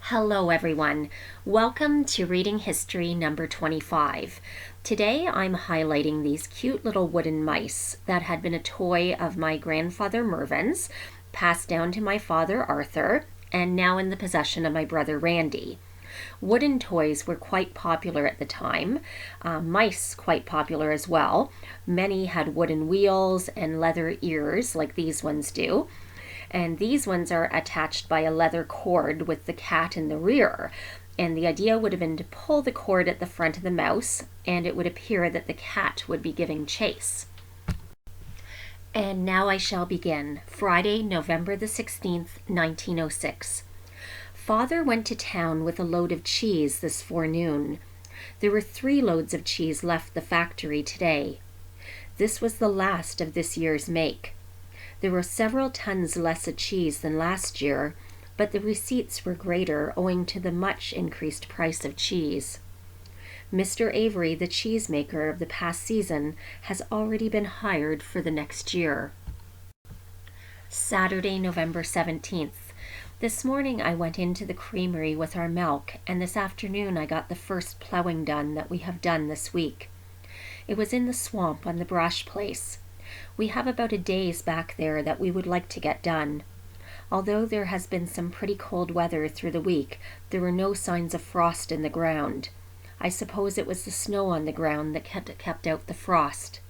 Hello everyone. Welcome to Reading History number 25. Today I'm highlighting these cute little wooden mice that had been a toy of my grandfather Mervin's, passed down to my father Arthur, and now in the possession of my brother Randy. Wooden toys were quite popular at the time, mice quite popular as well. Many had wooden wheels and leather ears like these ones do. And these ones are attached by a leather cord with the cat in the rear. And the idea would have been to pull the cord at the front of the mouse, and it would appear that the cat would be giving chase. And now I shall begin. Friday, November the 16th, 1906. Father went to town with a load of cheese this forenoon. There were 3 loads of cheese left the factory today. This was the last of this year's make. There were several tons less of cheese than last year, but the receipts were greater owing to the much increased price of cheese. Mr. Avery, the cheesemaker of the past season, has already been hired for the next year. Saturday, November 17th. This morning I went into the creamery with our milk, and this afternoon I got the first ploughing done that we have done this week. It was in the swamp on the Brash place. We have about a day's back there that we would like to get done. Although there has been some pretty cold weather through the week, there were no signs of frost in the ground. I suppose it was the snow on the ground that kept out the frost.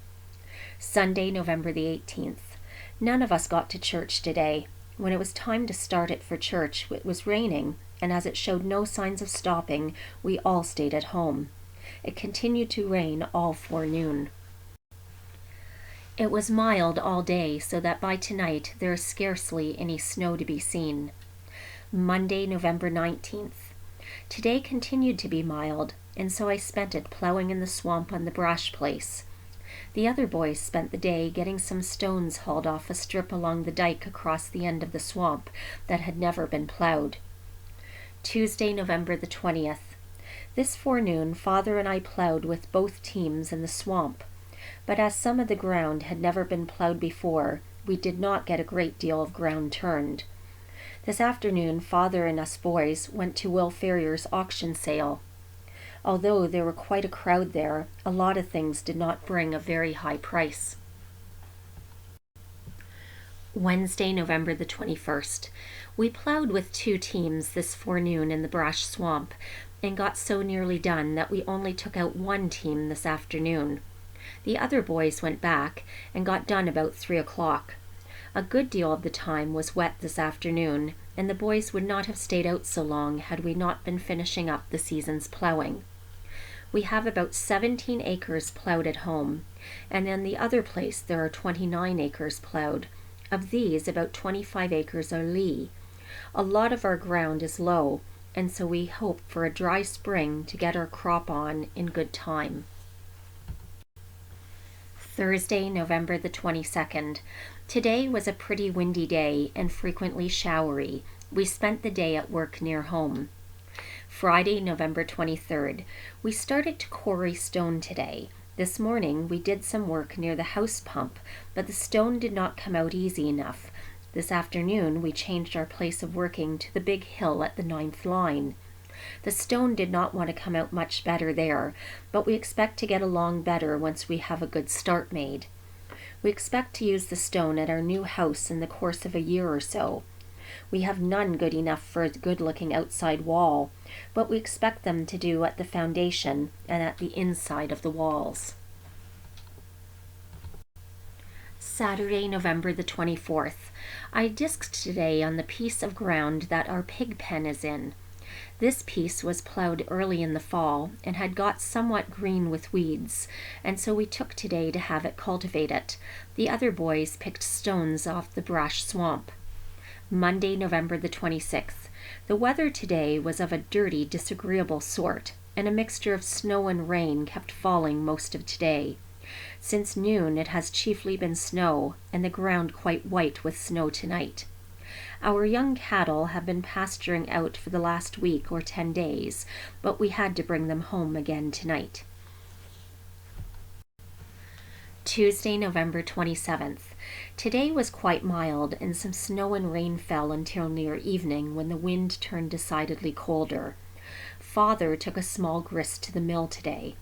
Sunday, November the 18th. None of us got to church today. When it was time to start it for church, it was raining, and as it showed no signs of stopping, we all stayed at home. It continued to rain all forenoon. It was mild all day, so that by tonight there is scarcely any snow to be seen. Monday, November 19th. Today continued to be mild, and so I spent it ploughing in the swamp on the Brash place. The other boys spent the day getting some stones hauled off a strip along the dike across the end of the swamp that had never been ploughed. Tuesday, November the 20th. This forenoon, Father and I ploughed with both teams in the swamp. But as some of the ground had never been ploughed before, we did not get a great deal of ground turned. This afternoon, Father and us boys went to Will Ferrier's auction sale. Although there were quite a crowd there, a lot of things did not bring a very high price. Wednesday, November the 21st. We ploughed with 2 teams this forenoon in the Brash swamp, and got so nearly done that we only took out 1 team this afternoon. The other boys went back and got done about 3 o'clock. A good deal of the time was wet this afternoon, and the boys would not have stayed out so long had we not been finishing up the season's ploughing. We have about 17 acres ploughed at home, and in the other place there are 29 acres ploughed. Of these, about 25 acres are lee. A lot of our ground is low, and so we hope for a dry spring to get our crop on in good time. Thursday, November the 22nd. Today was a pretty windy day and frequently showery. We spent the day at work near home. Friday, November 23rd. We started to quarry stone today. This morning we did some work near the house pump, but the stone did not come out easy enough. This afternoon we changed our place of working to the big hill at the 9th line. The stone did not want to come out much better there, but we expect to get along better once we have a good start made. We expect to use the stone at our new house in the course of a year or so. We have none good enough for a good-looking outside wall, but we expect them to do at the foundation and at the inside of the walls. Saturday, November the 24th. I disked today on the piece of ground that our pig pen is in. This piece was ploughed early in the fall and had got somewhat green with weeds, and so we took today to have it cultivated. The other boys picked stones off the Brash swamp. Monday, November the 26th. The weather today was of a dirty, disagreeable sort, and a mixture of snow and rain kept falling most of today. Since noon it has chiefly been snow, and the ground quite white with snow tonight. Our young cattle have been pasturing out for the last week or 10 days, but we had to bring them home again tonight. Tuesday, November 27th. Today was quite mild, and some snow and rain fell until near evening when the wind turned decidedly colder. Father took a small grist to the mill today.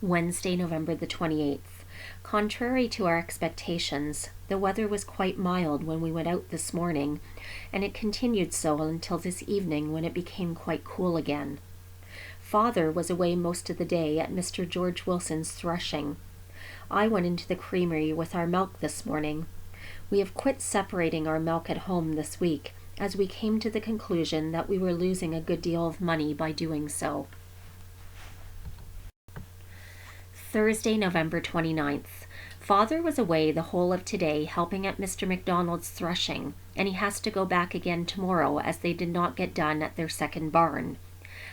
Wednesday, November the 28th. Contrary to our expectations, the weather was quite mild when we went out this morning, and it continued so until this evening when it became quite cool again. Father was away most of the day at Mr. George Wilson's threshing. I went into the creamery with our milk this morning. We have quit separating our milk at home this week, as we came to the conclusion that we were losing a good deal of money by doing so. Thursday, November 29th. Father was away the whole of today helping at Mr. McDonald's threshing, and he has to go back again tomorrow as they did not get done at their second barn.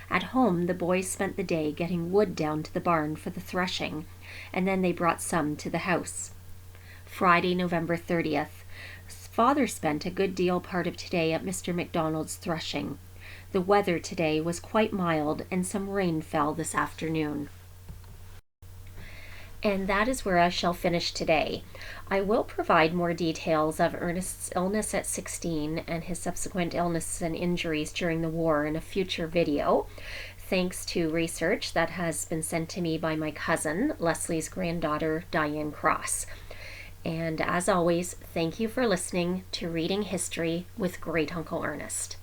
At home, the boys spent the day getting wood down to the barn for the threshing, and then they brought some to the house. Friday, November 30th. Father spent a good deal part of today at Mr. McDonald's threshing. The weather today was quite mild, and some rain fell this afternoon. And that is where I shall finish today. I will provide more details of Ernest's illness at 16 and his subsequent illnesses and injuries during the war in a future video, thanks to research that has been sent to me by my cousin, Leslie's granddaughter, Diane Cross. And as always, thank you for listening to Reading History with Great Uncle Ernest.